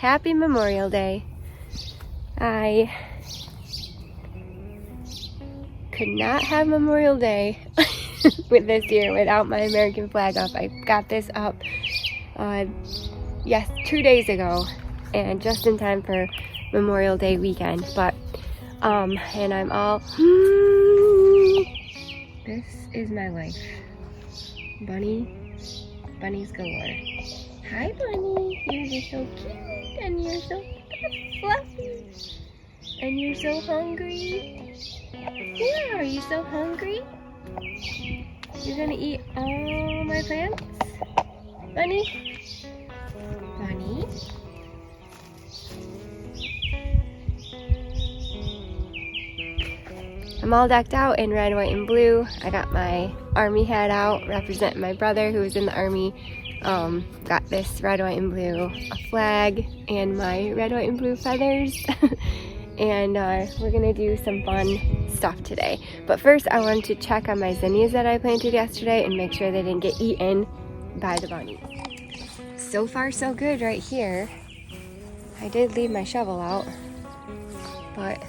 Happy Memorial Day. I could not have Memorial Day with this year without my American flag up. I got this up, 2 days ago, and just in time for Memorial Day weekend. But, and I'm all, this is my life. Bunnies galore. Hi, Bunny. You're just so cute, and you're so fluffy, and you're so hungry. Yeah, are you so hungry? You're gonna eat all my plants? Bunny? Bunny? I'm all decked out in red, white, and blue. I got my army hat out, representing my brother who was in the army. Got this red, white, and blue a flag and my red, white, and blue feathers. And we're gonna do some fun stuff today. But first I wanted to check on my zinnias that I planted yesterday and make sure they didn't get eaten by the bunnies. So far so good right here. I did leave my shovel out, but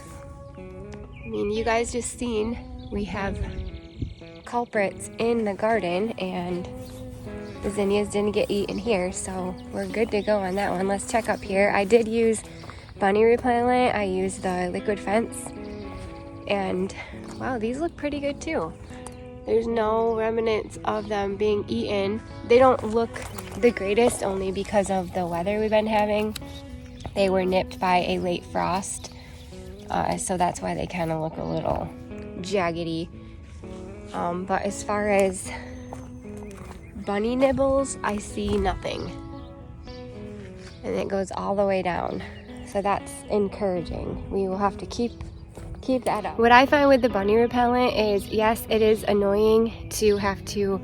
I mean, you guys just seen we have culprits in the garden and the zinnias didn't get eaten here, so we're good to go on that one. Let's check up here. I did use bunny repellent. I used the liquid fence, and wow, these look pretty good too. There's no remnants of them being eaten. They don't look the greatest only because of the weather we've been having. They were nipped by a late frost, so that's why they kind of look a little jaggedy. But as far as bunny nibbles, I see nothing, and it goes all the way down, so that's encouraging. We will have to keep that up. What I find with the bunny repellent is, yes, it is annoying to have to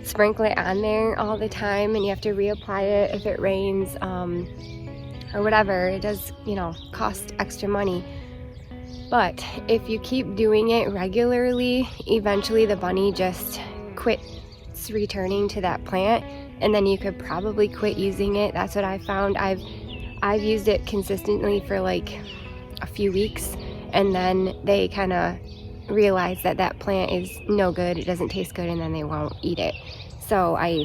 sprinkle it on there all the time, and you have to reapply it if it rains, or whatever. It does, cost extra money. But if you keep doing it regularly, eventually the bunny just quits returning to that plant, and then you could probably quit using it. That's what I found. I've used it consistently for like a few weeks, and then they kind of realize that that plant is no good, it doesn't taste good, and then they won't eat it. So I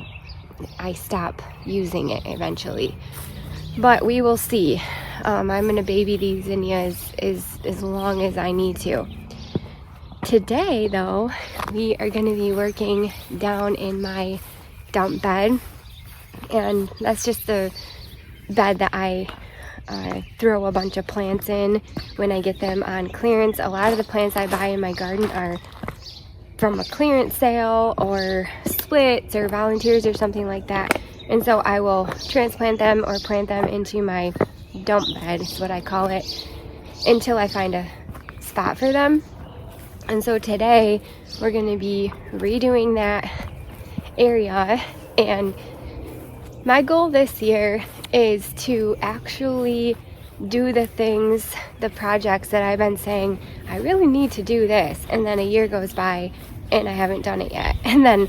stop using it eventually. But we will see. I'm gonna baby these zinnias as long as I need to. Today though, we are gonna be working down in my dump bed, and that's just the bed that I throw a bunch of plants in when I get them on clearance. A lot of the plants I buy in my garden are from a clearance sale or splits or volunteers or something like that. And so I will transplant them or plant them into my dump bed, is what I call it, until I find a spot for them. And so today we're going to be redoing that area, and my goal this year is to actually do the things, the projects that I've been saying, I really need to do this, and then a year goes by and I haven't done it yet. And then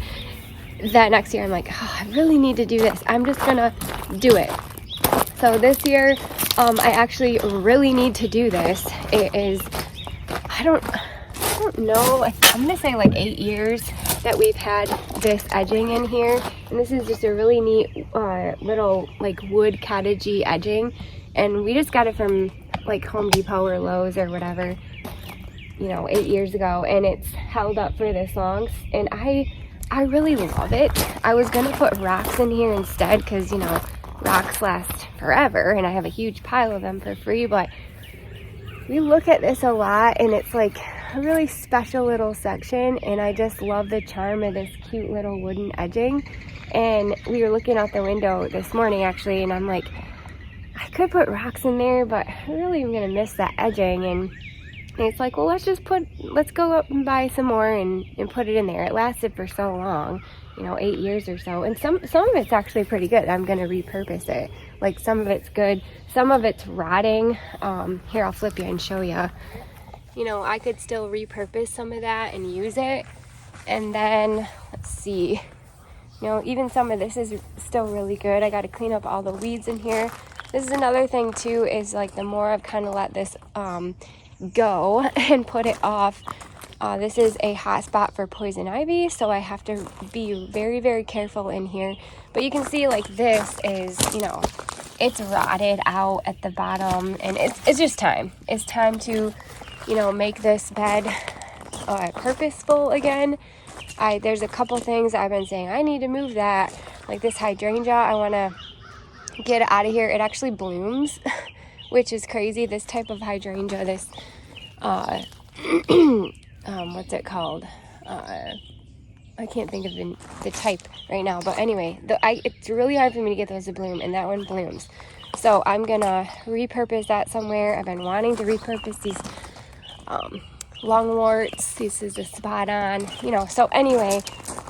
that next year I'm like, oh, I really need to do this. I'm just gonna do it. So this year, I actually really need to do this. It is, I don't know, I'm gonna say like 8 years that we've had this edging in here, and this is just a really neat little like wood cottagey edging, and we just got it from like Home Depot or Lowe's or whatever, 8 years ago, and it's held up for this long, and I really love it. I was gonna put rocks in here instead because rocks last forever and I have a huge pile of them for free, but we look at this a lot and it's like a really special little section, and I just love the charm of this cute little wooden edging. And we were looking out the window this morning actually, and I'm like, I could put rocks in there, but I really am gonna miss that edging. And it's like, well, let's go up and buy some more and put it in there. It lasted for so long, 8 years or so, and some of it's actually pretty good. I'm gonna repurpose it. Like, some of it's good, some of it's rotting. Here, I'll flip you and show you. I could still repurpose some of that and use it. And then let's see, even some of this is still really good. I got to clean up all the weeds in here. This is another thing too, is like the more I've kind of let this go and put it off, this is a hot spot for poison ivy, so I have to be very, very careful in here. But you can see like this is, you know, it's rotted out at the bottom, and it's just time. It's time to, you know, make this bed purposeful again. There's a couple things I've been saying, I need to move that. Like this hydrangea, I want to get it out of here. It actually blooms, which is crazy. This type of hydrangea, this, what's it called? I can't think of the type right now, but anyway, it's really hard for me to get those to bloom, and that one blooms. So I'm gonna repurpose that somewhere. I've been wanting to repurpose these lungworts. This is a spot on, you know. So anyway,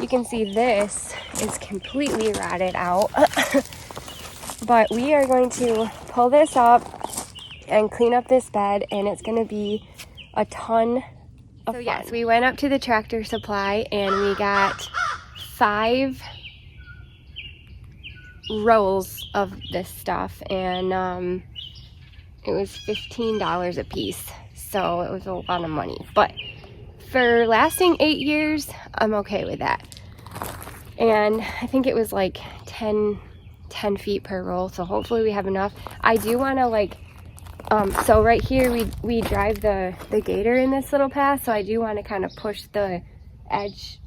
you can see this is completely rotted out. But we are going to pull this up and clean up this bed, and it's going to be a ton of fun. Yes, we went up to the Tractor Supply and we got 5 rolls of this stuff, and it was $15 a piece, so it was a lot of money. But for lasting 8 years, I'm okay with that. And I think it was like 10 feet per roll, so hopefully we have enough. I do want to like so right here we drive the gator in this little path, so I do want to kind of push the edge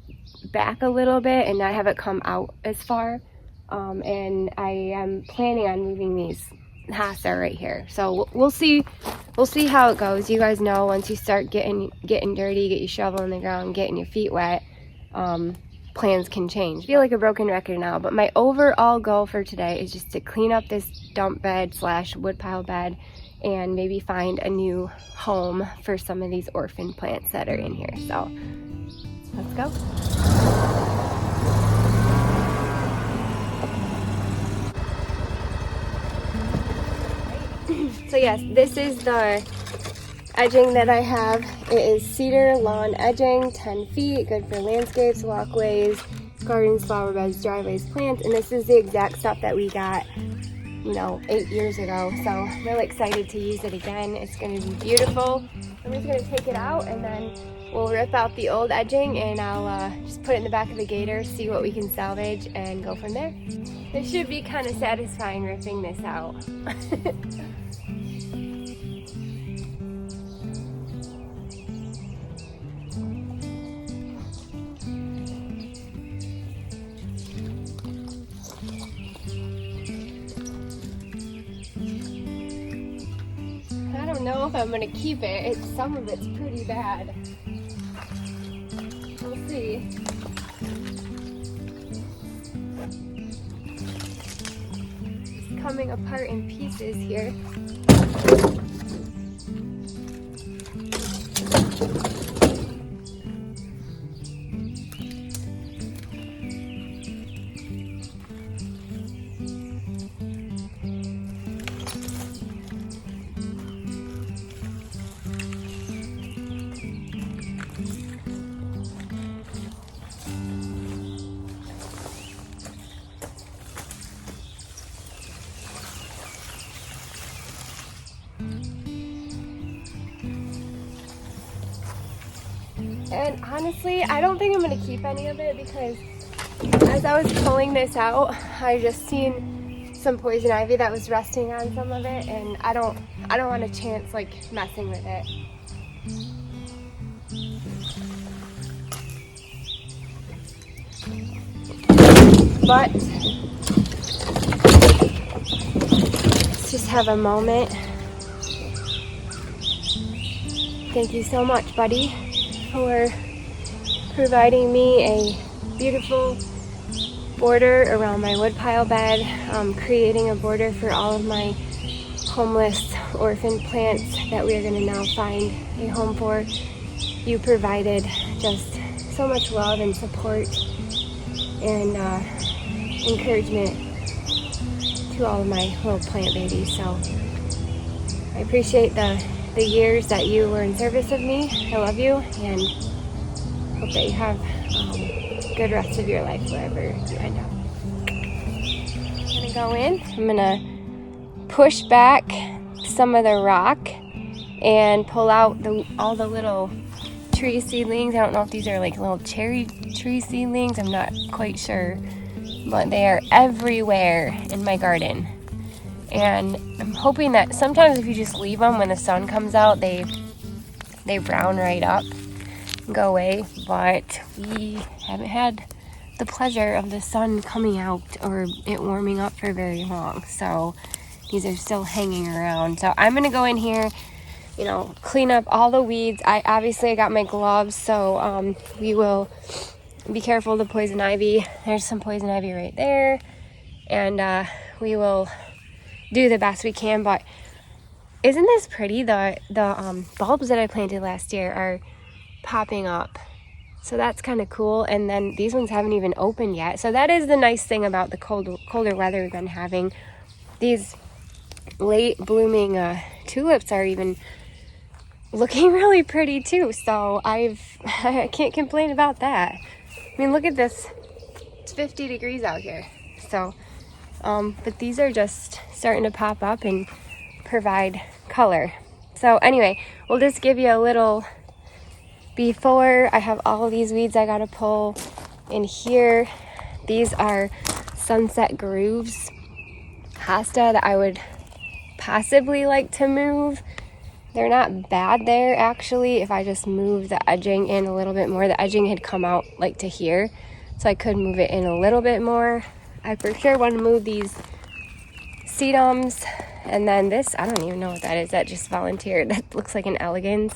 back a little bit and not have it come out as far, and I am planning on moving these hassa right here. So we'll see how it goes. You guys know, once you start getting dirty, get your shovel in the ground, getting your feet wet, plans can change. I feel like a broken record now, but my overall goal for today is just to clean up this dump bed / woodpile bed, and maybe find a new home for some of these orphan plants that are in here. So let's go. So yes, this is the edging that I have. It is cedar lawn edging, 10 feet, good for landscapes, walkways, gardens, flower beds, driveways, plants, and this is the exact stuff that we got, you know, 8 years ago. So I'm really excited to use it again. It's going to be beautiful. I'm just going to take it out, and then we'll rip out the old edging, and I'll just put it in the back of the gator, see what we can salvage, and go from there. It should be kind of satisfying ripping this out. I don't know if I'm gonna keep it. Some of it's pretty bad. We'll see. It's coming apart in pieces here. And honestly, I don't think I'm gonna keep any of it, because as I was pulling this out, I just seen some poison ivy that was resting on some of it, and I don't want a chance like messing with it. But let's just have a moment. Thank you so much, buddy, for providing me a beautiful border around my woodpile bed, creating a border for all of my homeless orphan plants that we are going to now find a home for. You provided just so much love and support and encouragement to all of my little plant babies. So I appreciate the years that you were in service of me. I love you, and hope that you have a good rest of your life wherever you end up. I'm gonna go in. I'm gonna push back some of the rock and pull out all the little tree seedlings. I don't know if these are like little cherry tree seedlings. I'm not quite sure. But they are everywhere in my garden. And I'm hoping that sometimes if you just leave them when the sun comes out, they brown right up and go away. But we haven't had the pleasure of the sun coming out or it warming up for very long. So these are still hanging around. So I'm going to go in here, clean up all the weeds. I got my gloves, so we will be careful of the poison ivy. There's some poison ivy right there. And we will do the best we can. But isn't this pretty? The bulbs that I planted last year are popping up. So that's kind of cool. And then these ones haven't even opened yet. So that is the nice thing about the colder weather we've been having. These late blooming tulips are even looking really pretty too. So I can't complain about that. I mean, look at this. It's 50 degrees out here. So, but these are just starting to pop up and provide color. So anyway, we'll just give you a little before. I have all of these weeds I gotta pull in here. These are Sunset Grooves hosta that I would possibly like to move. They're not bad there actually if I just move the edging in a little bit more. The edging had come out like to here, so I could move it in a little bit more. I for sure want to move these sedums. And then this, I don't even know what that is. That just volunteered. That looks like an elegans.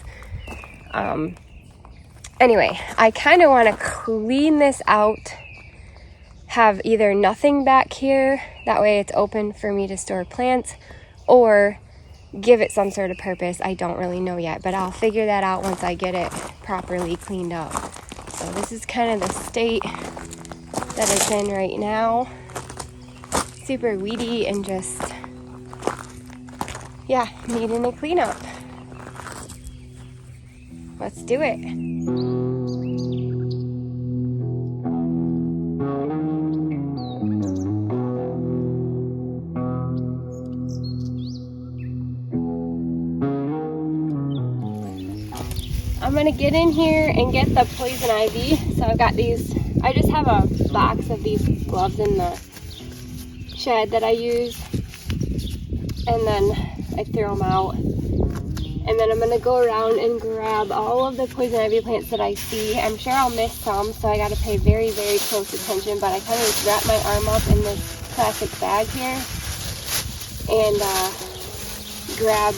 Anyway, I kind of want to clean this out, have either nothing back here, that way it's open for me to store plants, or give it some sort of purpose. I don't really know yet, but I'll figure that out once I get it properly cleaned up. So this is kind of the state that it's in right now. Super weedy and just, needing a cleanup. Let's do it. I'm gonna get in here and get the poison ivy. So I've got these, I just have a box of these gloves in the shed that I use, and then I throw them out. And then I'm gonna go around and grab all of the poison ivy plants that I see. I'm sure I'll miss some, so I gotta pay very, very close attention, but I kind of just wrap my arm up in this plastic bag here and grab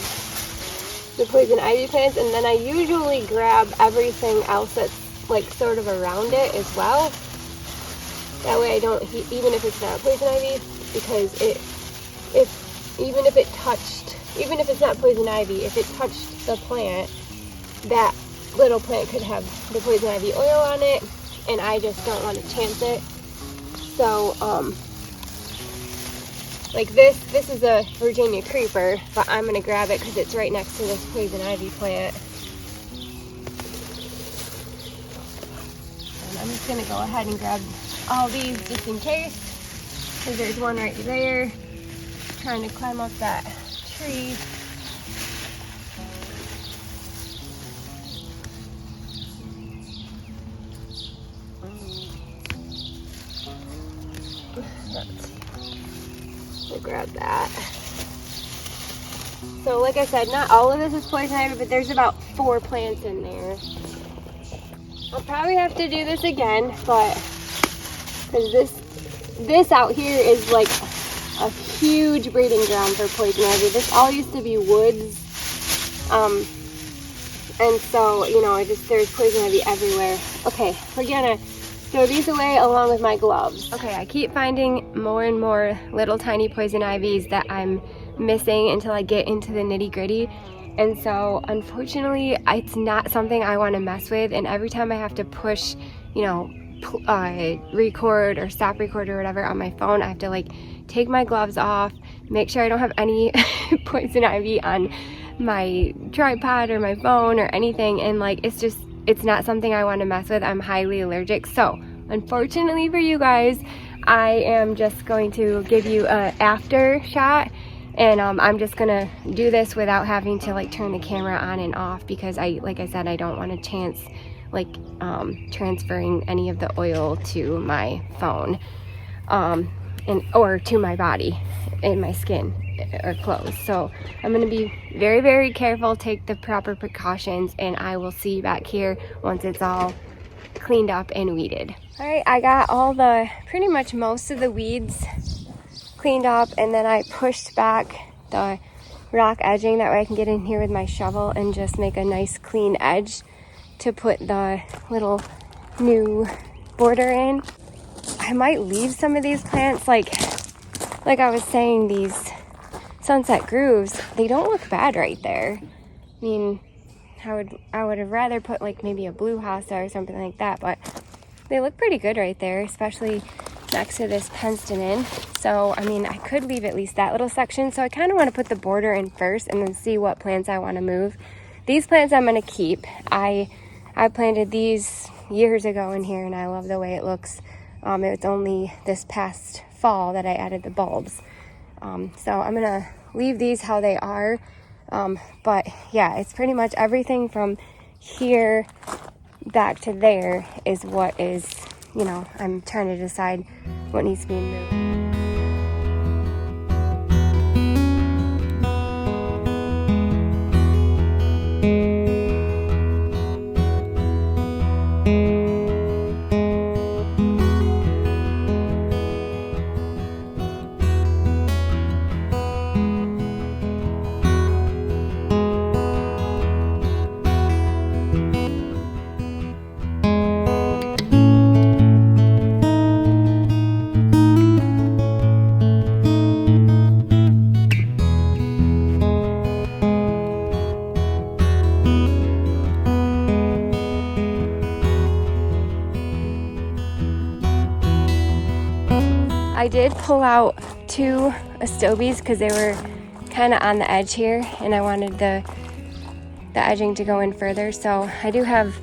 the poison ivy plants, and then I usually grab everything else that's like sort of around it as well. That way I don't, even if it's not poison ivy, because even if it's not poison ivy, if it touched the plant, that little plant could have the poison ivy oil on it, and I just don't want to chance it. So, like this is a Virginia creeper, but I'm going to grab it because it's right next to this poison ivy plant. And I'm just going to go ahead and grab all these just in case, because there's one right there trying to climb up that tree. We'll grab that. So like I said, not all of this is poison ivy, but there's about 4 plants in there. I'll probably have to do this again, but because this out here is like a huge breeding ground for poison ivy. This all used to be woods, and so there's poison ivy everywhere. Okay, we're gonna throw these away along with my gloves. Okay, I keep finding more and more little tiny poison ivies that I'm missing until I get into the nitty gritty. And so unfortunately, it's not something I want to mess with. And every time I have to push, record or stop record or whatever on my phone, I have to like take my gloves off, make sure I don't have any poison ivy on my tripod or my phone or anything. And like, it's not something I want to mess with. I'm highly allergic. So unfortunately for you guys, I am just going to give you an after shot And I'm just gonna do this without having to like turn the camera on and off, because like I said, I don't want to chance like transferring any of the oil to my phone or to my body and my skin or clothes. So I'm gonna be very, very careful, take the proper precautions, and I will see you back here once it's all cleaned up and weeded. All right, I got pretty much most of the weeds cleaned up, and then I pushed back the rock edging, that way I can get in here with my shovel and just make a nice clean edge to put the little new border in. I might leave some of these plants, like I was saying, these sunset grooves, they don't look bad right there. I mean, I would have rather put like maybe a blue hosta or something like that, but they look pretty good right there, especially next to this penstemon. So, I mean, I could leave at least that little section. So I kind of want to put the border in first and then see what plants I want to move. These plants I'm going to keep. I planted these years ago in here, and I love the way it looks. It was only this past fall that I added the bulbs. So I'm going to leave these how they are. But yeah, it's pretty much everything from here back to there is what is, you know, I'm trying to decide what needs to be moved. I did pull out 2 astobies because they were kind of on the edge here, and I wanted the edging to go in further. So I do have,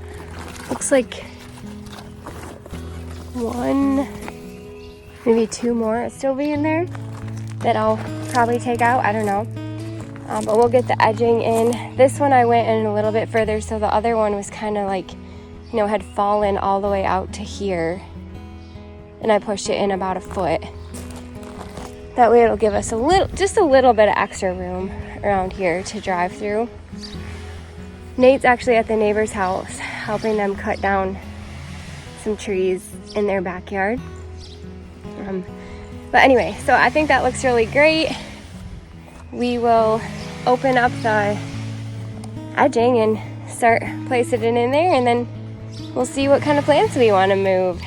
looks like 1, maybe 2 more astobie in there that I'll probably take out. I don't know. But we'll get the edging in. This one I went in a little bit further, so the other one was kind of like, you know, had fallen all the way out to here. And I pushed it in about a foot. That way it'll give us just a little bit of extra room around here to drive through. Nate's actually at the neighbor's house helping them cut down some trees in their backyard. But anyway, so I think that looks really great. We will open up the edging and start placing it in there, and then we'll see what kind of plants we want to move.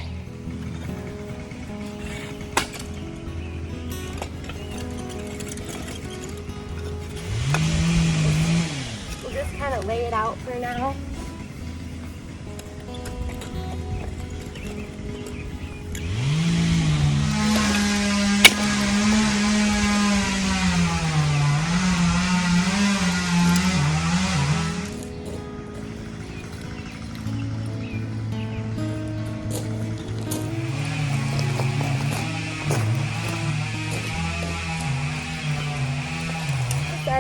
Kind of lay it out for now.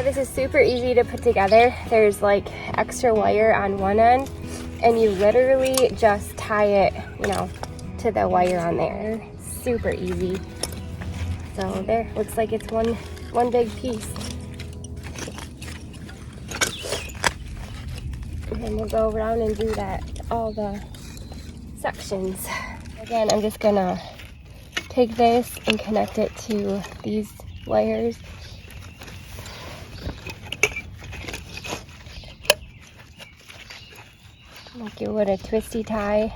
This is super easy to put together. There's like extra wire on one end, and you literally just tie it, you know, to the wire on there. Super easy. So there, looks like it's one big piece. And then we'll go around and do that, all the sections. Again, I'm just gonna take this and connect it to these wires. Like you would a twisty tie.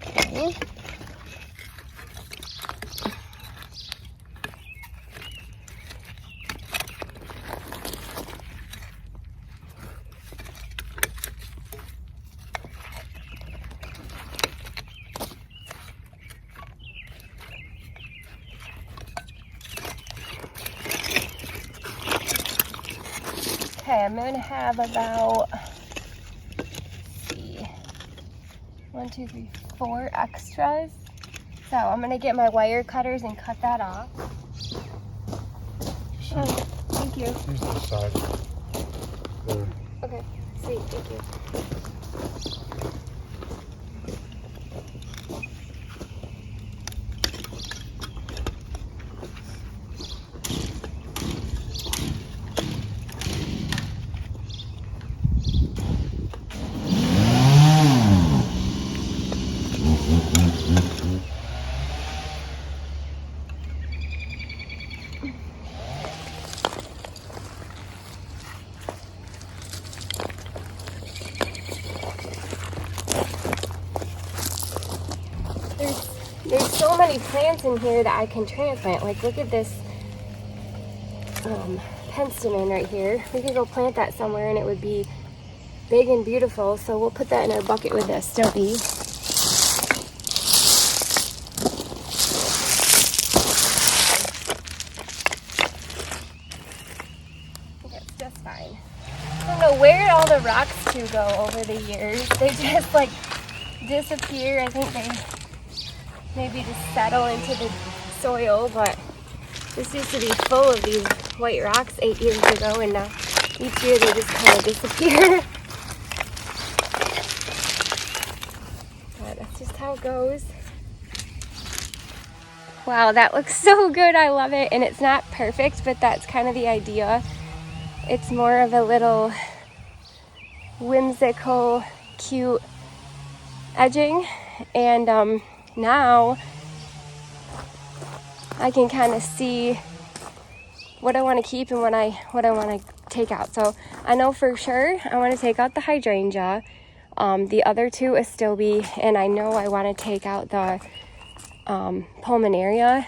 Okay. Okay, I'm gonna have about, let's see, 1, 2, 3, 4 extras. So I'm gonna get my wire cutters and cut that off. Sure. Thank you. Use this side. There. Okay, sweet, thank you. There's so many plants in here that I can transplant. Like, look at this penstemon right here. We could go plant that somewhere and it would be big and beautiful. So we'll put that in our bucket with the Stilby. That's just fine. I don't know where all the rocks to go over the years. They just like disappear. I think they maybe just settle into the soil, but this used to be full of these white rocks 8 years ago, and now each year they just kind of disappear. But that's just how it goes. Wow, that looks so good. I love it. And it's not perfect, but that's kind of the idea. It's more of a little whimsical, cute edging. And now I can kind of see what I want to keep and what I want to take out. So I know for sure I want to take out the hydrangea. The other two is Stilby, and I know I want to take out the pulmonaria.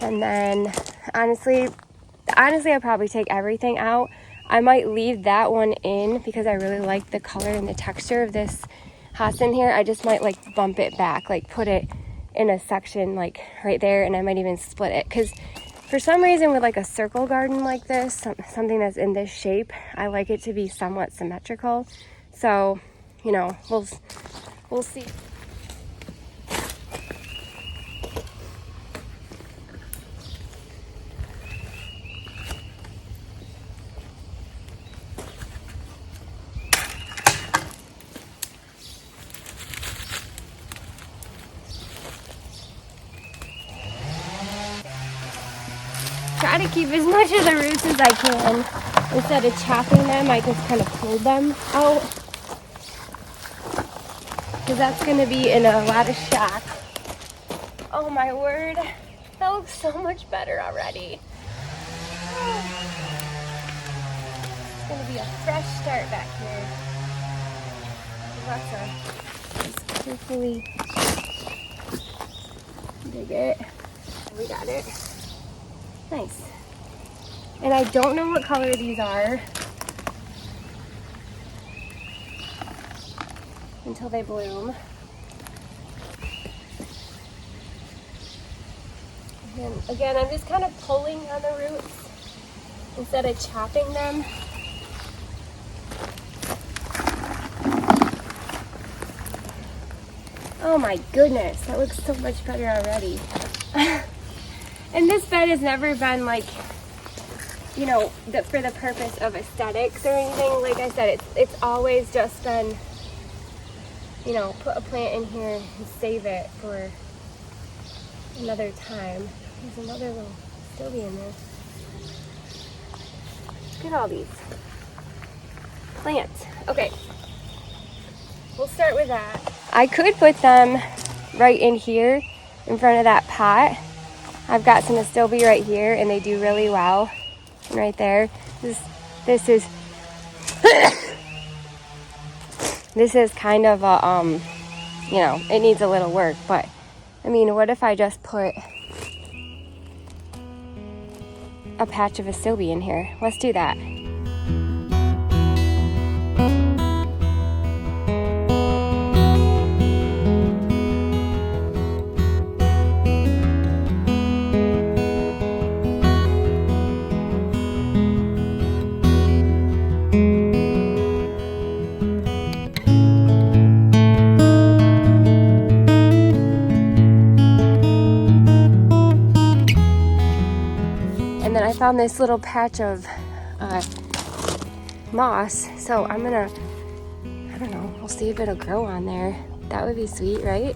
And then honestly I'll probably take everything out. I might leave that one in because I really like the color and the texture of this hyacinth here. I just might like bump it back, like put it in a section like right there, and I might even split it, because for some reason with like a circle garden like this, something that's in this shape, I like it to be somewhat symmetrical. So, you know, we'll see. Try to keep as much of the roots as I can. Instead of chopping them, I just kind of pulled them out, because that's going to be in a lot of shock. Oh my word, that looks so much better already. It's going to be a fresh start back here. Let's carefully dig it. We got it. Nice. And I don't know what color these are until they bloom. And again, I'm just kind of pulling on the roots instead of chopping them. Oh my goodness, that looks so much better already. And this bed has never been like, you know, for the purpose of aesthetics or anything. Like I said, it's always just been, you know, put a plant in here and save it for another time. There's another little Stilby in there. Look at all these plants. Okay, we'll start with that. I could put them right in here in front of that pot. I've got some Stilby right here, and they do really well. And right there, this is this is kind of a you know, it needs a little work, but I mean, what if I just put a patch of Stilby in here? Let's do that. found this little patch of moss, so I'm gonna, I don't know, we'll see if it'll grow on there. That would be sweet, right?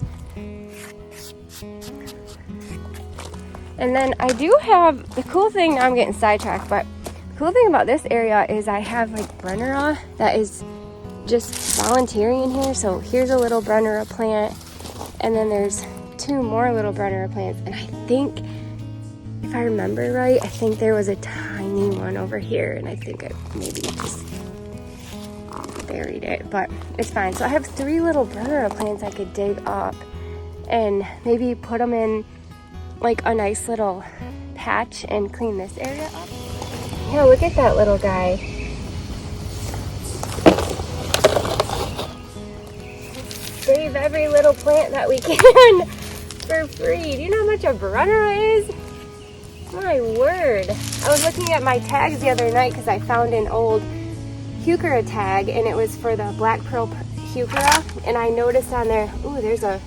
And then I do have, the cool thing, now I'm getting sidetracked, but the cool thing about this area is I have like Brennera that is just volunteering in here. So here's a little Brennera plant, and then there's 2 more little Brennera plants. And I think, if I remember right, I think there was a tiny one over here, and I think I maybe just buried it, but it's fine. So I have 3 little Brennera plants I could dig up and maybe put them in like a nice little patch and clean this area up. Yeah, look at that little guy. Save every little plant that we can for free. Do you know how much a Brennera is? My word. I was looking at my tags the other night because I found an old heuchera tag, and it was for the black pearl heuchera, and I noticed on there, ooh, there's a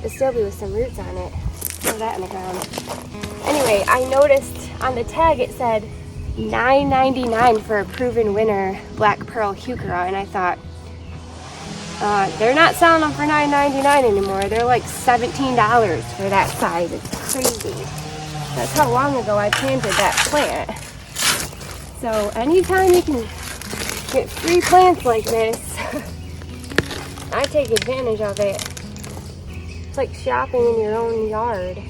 astilbe with some roots on it. Throw that in the ground. Anyway, I noticed on the tag it said $9.99 for a proven winner black pearl heuchera, and I thought, they're not selling them for $9.99 anymore. They're like $17 for that size. It's crazy. That's how long ago I planted that plant. So anytime you can get free plants like this, I take advantage of it. It's like shopping in your own yard.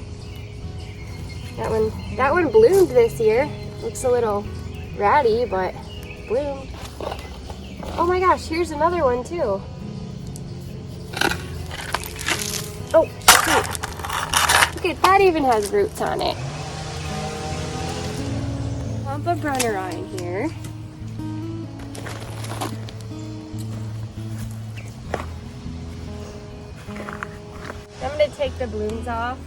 That one bloomed this year. Looks a little ratty, but bloomed. Oh my gosh, here's another one too. Oh, shoot. Look at that, even has roots on it. Clump of Brennera in here. I'm going to take the blooms off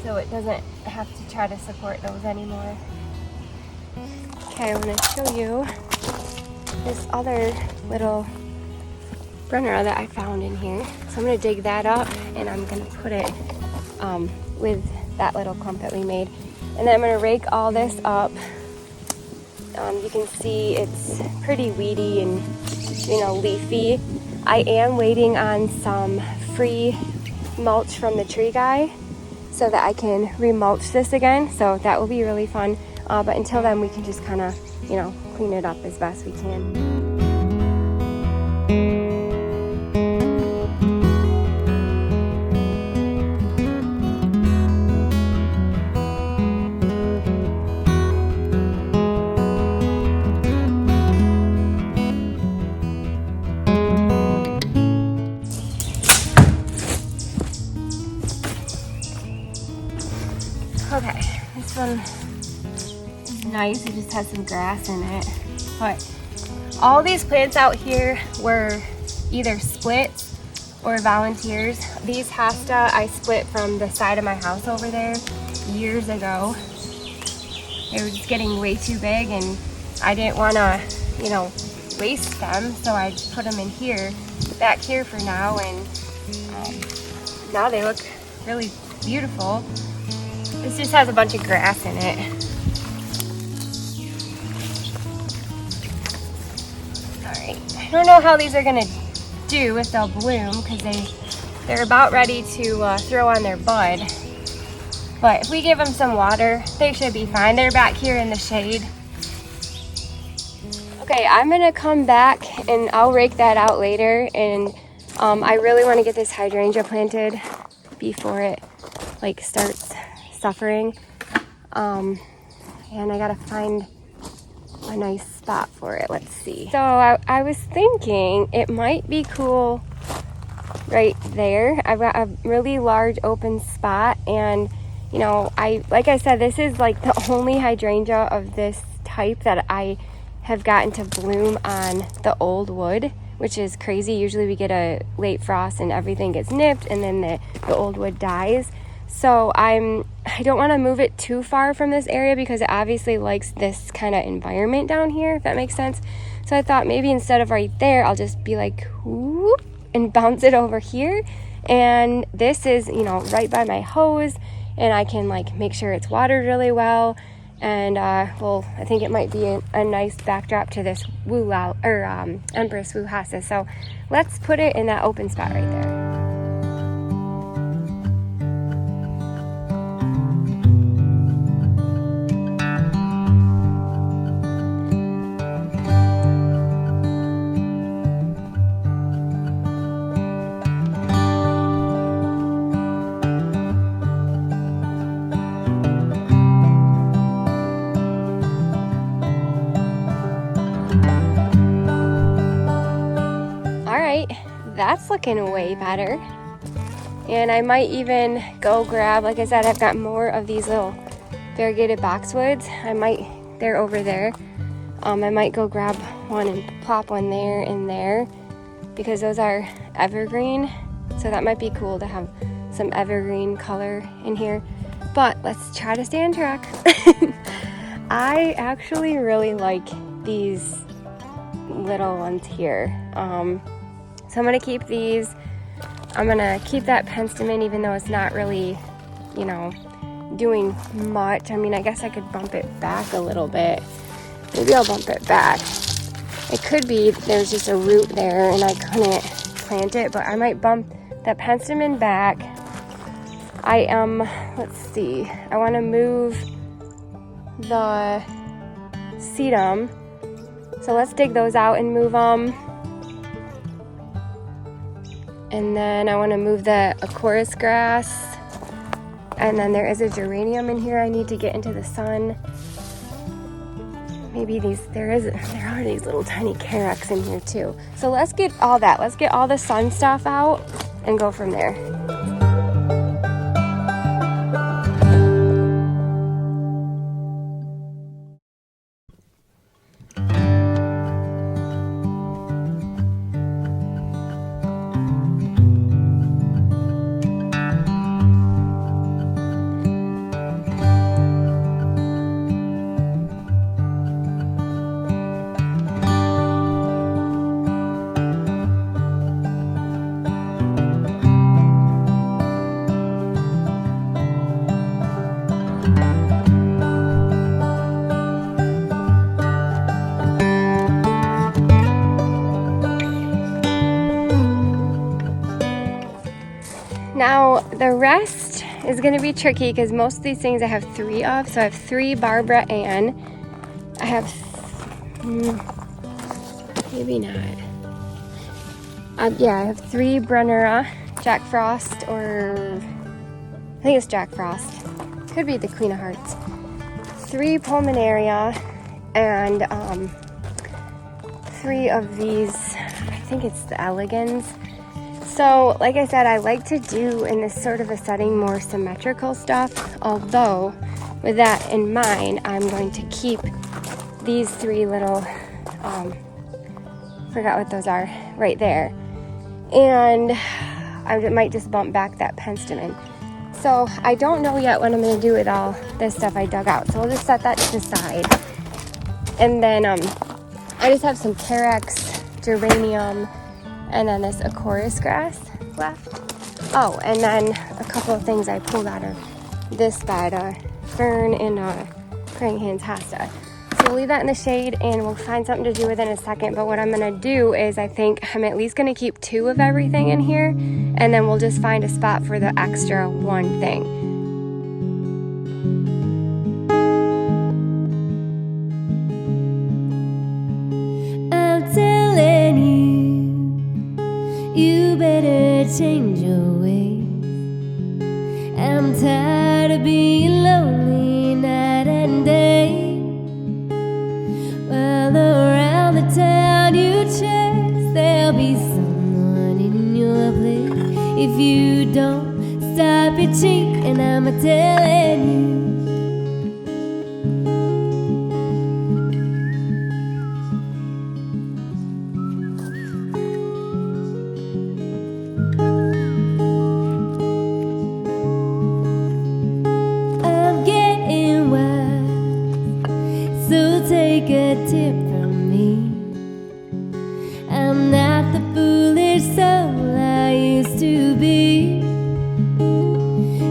so it doesn't have to try to support those anymore. Okay, I'm going to show you this other little Brennera that I found in here. So I'm going to dig that up and I'm going to put it with that little clump that we made. And then I'm going to rake all this up. You can see it's pretty weedy and, leafy. I am waiting on some free mulch from the tree guy so that I can remulch this again. So that will be really fun. But until then, we can just kind of, clean it up as best we can. Okay, this one is nice. It just has some grass in it. But all these plants out here were either splits or volunteers. These hosta I split from the side of my house over there years ago. They were just getting way too big and I didn't want to, waste them. So I put them in here, back here for now, and now they look really beautiful. This just has a bunch of grass in it. Alright, I don't know how these are going to do if they'll bloom because they're about ready to throw on their bud. But if we give them some water, they should be fine. They're back here in the shade. Okay, I'm going to come back and I'll rake that out later. And I really want to get this hydrangea planted before it starts suffering, and I gotta find a nice spot for it. Let's see. So I was thinking it might be cool right there. I've got a really large open spot, and like I said, this is like the only hydrangea of this type that I have gotten to bloom on the old wood, which is crazy. Usually we get a late frost and everything gets nipped and then the old wood dies. So I don't want to move it too far from this area because it obviously likes this kind of environment down here, if that makes sense. So I thought maybe instead of right there, I'll just be like, whoop, and bounce it over here. And this is, right by my hose. and I can like make sure it's watered really well. And well, I think it might be a nice backdrop to this Empress Wuhasa. So let's put it in that open spot right there. That's looking way better. And I might even go grab, like I said, I've got more of these little variegated boxwoods. They're over there. I might go grab one and plop one there and there because those are evergreen. So that might be cool to have some evergreen color in here. But let's try to stay on track. I actually really like these little ones here. So I'm gonna keep these. I'm gonna keep that penstemon even though it's not really, you know, doing much. I mean, I guess I could bump it back a little bit. Maybe I'll bump it back. It could be there's just a root there and I couldn't plant it, but I might bump that penstemon back. Let's see. I wanna move the sedum. So let's dig those out and move them. And then I want to move the acorus grass. And then there is a geranium in here I need to get into the sun. Maybe there are these little tiny carex in here too. So let's get all that. Let's get all the sun stuff out and go from there. Now the rest is going to be tricky because most of these things I have 3 of. So I have 3 Barbara Ann. I have, maybe not. Yeah, I have 3 Brennera, Jack Frost, or I think it's Jack Frost. Could be the Queen of Hearts. 3 Pulmonaria and 3 of these, I think it's the Elegans. So, like I said, I like to do in this sort of a setting more symmetrical stuff, although with that in mind, I'm going to keep these 3 little, forgot what those are, right there. And I might just bump back that penstemon. So, I don't know yet what I'm going to do with all this stuff I dug out. So, we'll just set that to the side. And then I just have some carex, geranium, and then this acorus grass left. Oh, and then a couple of things I pulled out of this bed, fern and praying hands hosta. So we'll leave that in the shade and we'll find something to do with it in a second. But what I'm gonna do is I think I'm at least gonna keep 2 of everything in here and then we'll just find a spot for the extra 1 thing. You better change your ways. I'm tired of being lonely night and day. While around the town you chase, there'll be someone in your place. If you don't stop your cheating, I'm telling you. Take a tip from me. I'm not the foolish soul I used to be.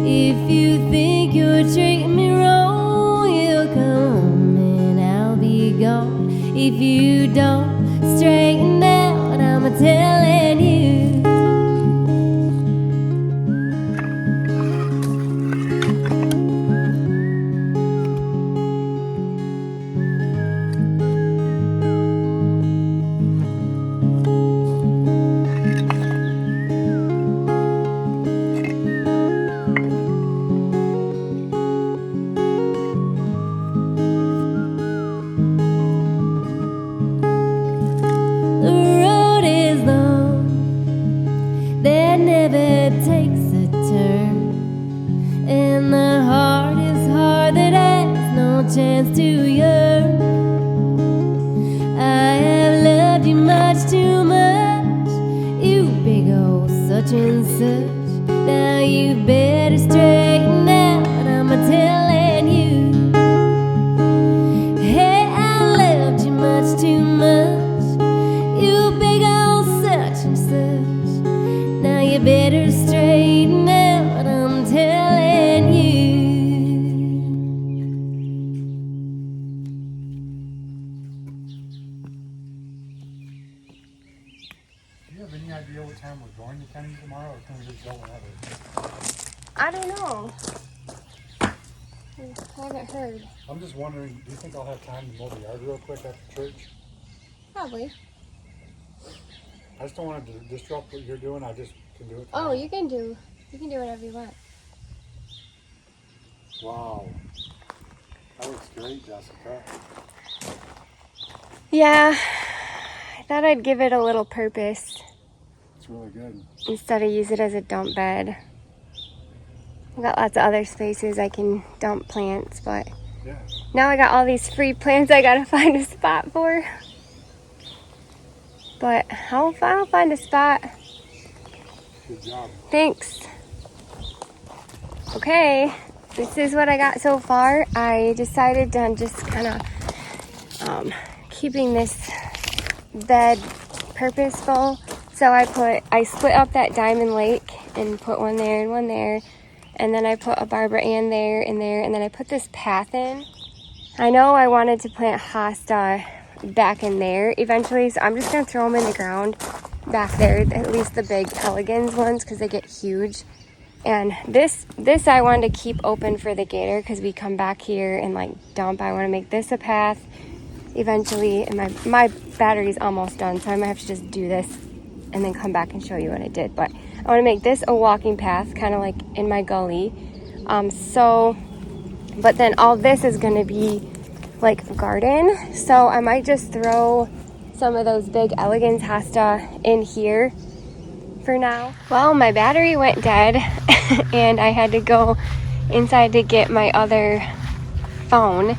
If you think if you don't straighten out. I'm a telling you. The road is long, that never takes a turn, and the heart is hard that has no chance to yearn. I have loved you much too much, you big old such and such. Now you better straighten out, I'm a telling you. Hey, I loved you much too much, you big old such and such. Now you better straighten out, I'm telling you. Do you have any idea what time we're going to Kennedy tomorrow, or can we just go whenever? I don't know. I haven't heard. I'm just wondering, do you think I'll have time to mow the yard real quick after church? Probably. I just don't want to disrupt what you're doing. I just can do it. Oh, you can do whatever you want. Wow. That looks great, Jessica. Yeah, I thought I'd give it a little purpose It's really good. instead of use it as a dump bed. I've got lots of other spaces I can dump plants, but Yeah. now I got all these free plants I gotta find a spot for. But I'll find a spot. Good job. Thanks. Okay, this is what I got so far. I decided on just kind of keeping this bed purposeful. So I split up that Diamond Lake and put one there and one there. And then I put a Barbara Ann there and there. And then I put this path in. I know I wanted to plant hosta back in there eventually, so I'm just gonna throw them in the ground back there, at least the big elegans ones, because they get huge. And this I wanted to keep open for the gator because we come back here and like dump. I want to make this a path eventually, and my battery's almost done, so I might have to just do this and then come back and show you what I did. But I want to make this a walking path, kind of like in my gully. But then all this is going to be like a garden, so I might just throw some of those big elegans hosta in here for now. Well, my battery went dead and I had to go inside to get my other phone.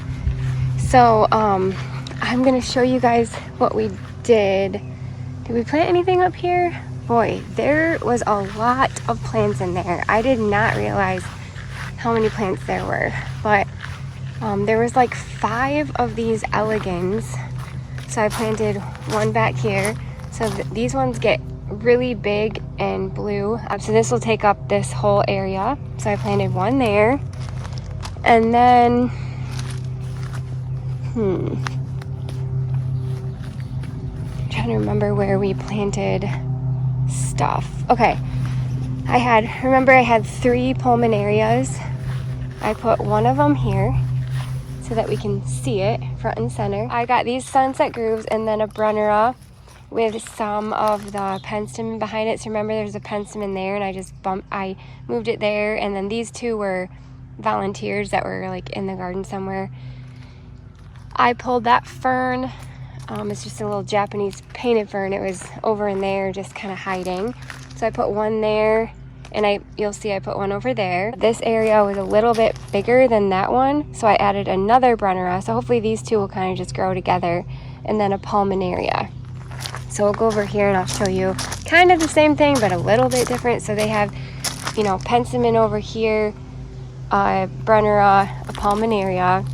So I'm gonna show you guys what we did. Did we plant anything up here? Boy, there was a lot of plants in there. I did not realize how many plants there were, but there was like 5 of these elegans. So I planted one back here. So these ones get really big and blue. So this will take up this whole area. So I planted one there. And then, I'm trying to remember where we planted stuff. Okay, I had 3 pulmonarias. I put one of them here so that we can see it front and center. I got these sunset grooves and then a Brunnera with some of the penstemon behind it. So remember there's a penstemon there, and I moved it there, and then these 2 were volunteers that were like in the garden somewhere. I pulled that fern. It's just a little Japanese painted fern. It was over in there just kind of hiding. So I put one there, and you'll see I put one over there. This area was a little bit bigger than that one, so I added another Brunnera. So hopefully these 2 will kind of just grow together, and then a pulmonaria. So we'll go over here and I'll show you kind of the same thing, but a little bit different. So they have, penstemon over here, a Brunnera, a pulmonaria,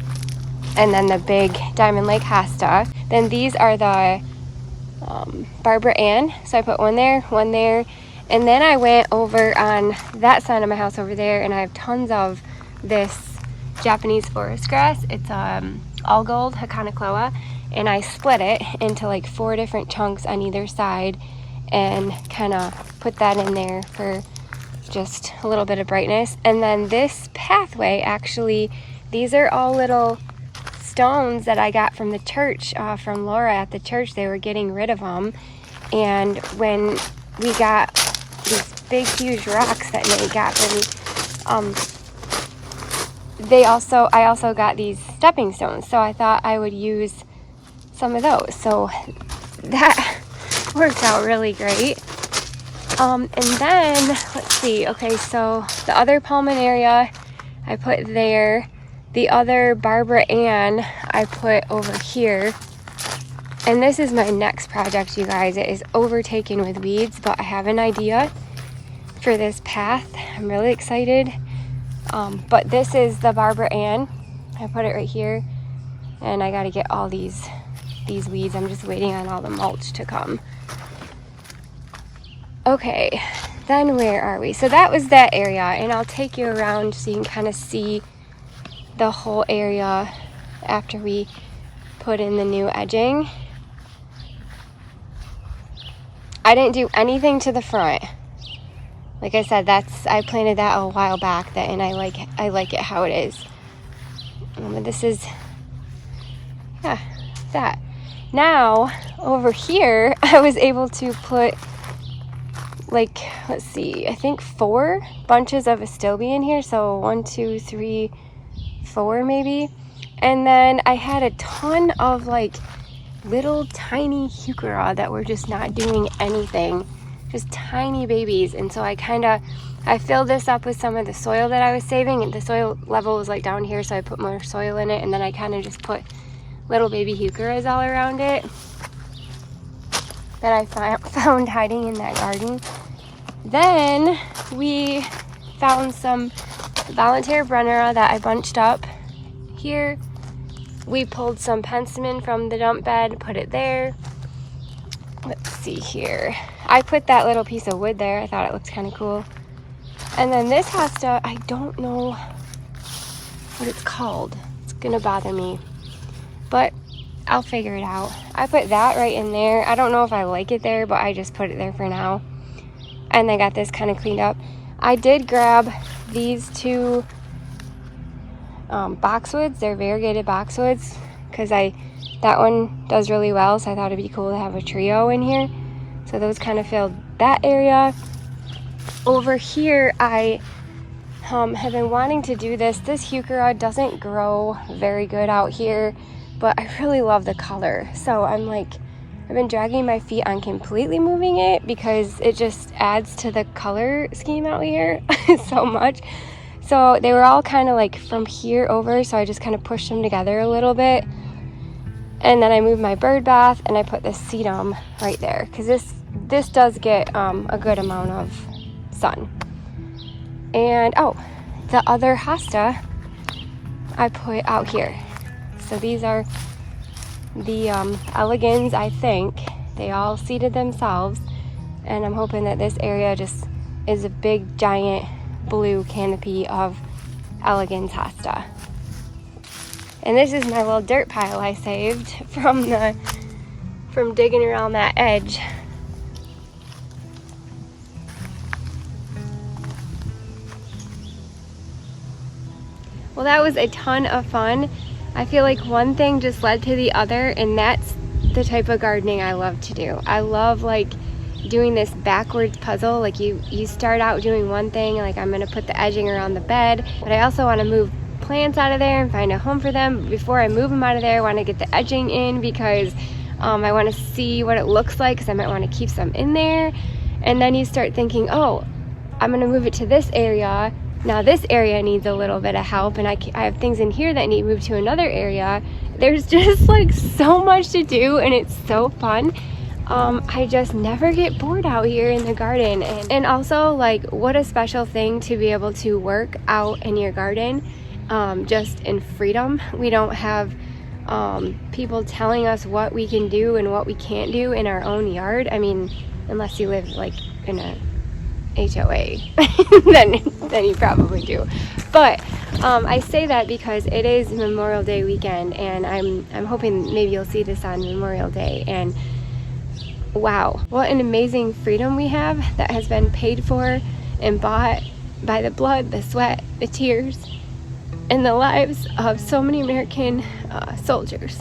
and then the big Diamond Lake hosta. Then these are the Barbara Ann. So I put one there, and then I went over on that side of my house over there, and I have tons of this Japanese forest grass. It's all gold Hakanakloa, and I split it into like 4 different chunks on either side and kind of put that in there for just a little bit of brightness. And then this pathway, actually, these are all little stones that I got from the church, from Laura at the church. They were getting rid of them, and when we got these big huge rocks that Nate got for me, I also got these stepping stones, so I thought I would use some of those. So that worked out really great. And then let's see. Okay, so the other Pulmonaria I put there. The other Barbara Ann I put over here. And this is my next project, you guys. It is overtaken with weeds, but I have an idea for this path. I'm really excited. But this is the Barbara Ann. I put it right here, and I got to get all these weeds. I'm just waiting on all the mulch to come. Okay, then where are we? So that was that area, and I'll take you around so you can kind of see the whole area after we put in the new edging. I didn't do anything to the front. Like I said, I planted that a while back, and I like it how it is. And this is, yeah, that. Now over here, I was able to put, like, let's see, I think 4 bunches of astilbe in here. So 1, 2, 3, 4 maybe. And then I had a ton of like little tiny heuchera that were just not doing anything, just tiny babies. And so I filled this up with some of the soil that I was saving, and the soil level was like down here, so I put more soil in it, and then I kind of just put little baby heucheras all around it that I found hiding in that garden. Then we found some volunteer Brennera that I bunched up here. We pulled some penstemon from the dump bed, put it there. Let's see here. I put that little piece of wood there. I thought it looked kind of cool. And then this hosta, I don't know what it's called. It's gonna bother me, but I'll figure it out. I put that right in there. I don't know if I like it there, but I just put it there for now. And I got this kind of cleaned up. I did grab these 2 boxwoods. They're variegated boxwoods because that one does really well, so I thought it'd be cool to have a trio in here. So those kind of filled that area. Over here, I have been wanting to do this. This heuchera doesn't grow very good out here, but I really love the color. So I've been dragging my feet on completely moving it because it just adds to the color scheme out here so much. So they were all kind of like from here over, so I just kind of pushed them together a little bit. And then I moved my bird bath, and I put this sedum right there because this does get a good amount of sun. And oh, the other hosta I put out here. So these are the elegans, I think. They all seeded themselves, and I'm hoping that this area just is a big giant blue canopy of elegans hosta. And this is my little dirt pile I saved from digging around that edge. Well, that was a ton of fun. I feel like one thing just led to the other, and that's the type of gardening I love to do. I love like doing this backwards puzzle. Like you start out doing one thing, like I'm gonna put the edging around the bed, but I also want to move plants out of there and find a home for them. Before I move them out of there, I want to get the edging in because I want to see what it looks like, because I might want to keep some in there. And then you start thinking, oh, I'm gonna move it to this area. Now this area needs a little bit of help, and I have things in here that need moved to another area. There's just like so much to do, and it's so fun. I just never get bored out here in the garden. And also, like, what a special thing to be able to work out in your garden just in freedom. We don't have people telling us what we can do and what we can't do in our own yard. I mean, unless you live like in a HOA, then you probably do. But I say that because it is Memorial Day weekend, and I'm hoping maybe you'll see this on Memorial Day. And wow, what an amazing freedom we have that has been paid for and bought by the blood, the sweat, the tears, and the lives of so many American soldiers.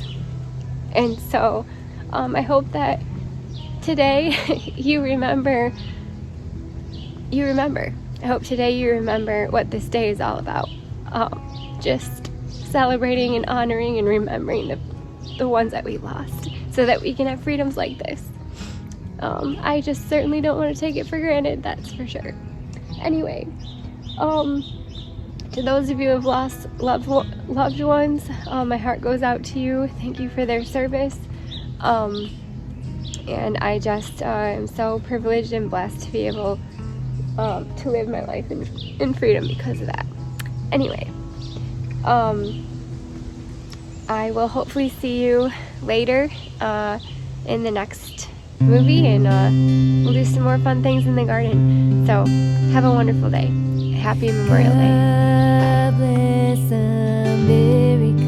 And so I hope that today you remember. I hope today you remember what this day is all about. Just celebrating and honoring and remembering the ones that we lost so that we can have freedoms like this. I just certainly don't want to take it for granted, that's for sure. Anyway, to those of you who have lost loved ones, my heart goes out to you. Thank you for their service. And I just am so privileged and blessed to be able to live my life in freedom because of that. Anyway, I will hopefully see you later in the next movie, and we'll do some more fun things in the garden. So have a wonderful day. Happy Memorial Day. God bless America.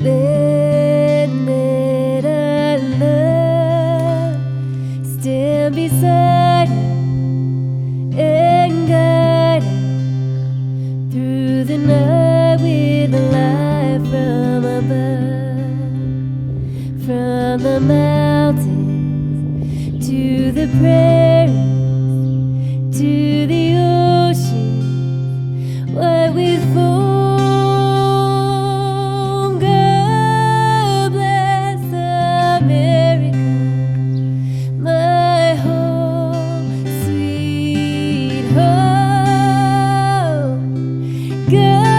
Let our love stand beside her and guide her through the night with a light from above. From the mountains to the prairies to the ocean, what we've formed. God bless America, my home, sweet home. God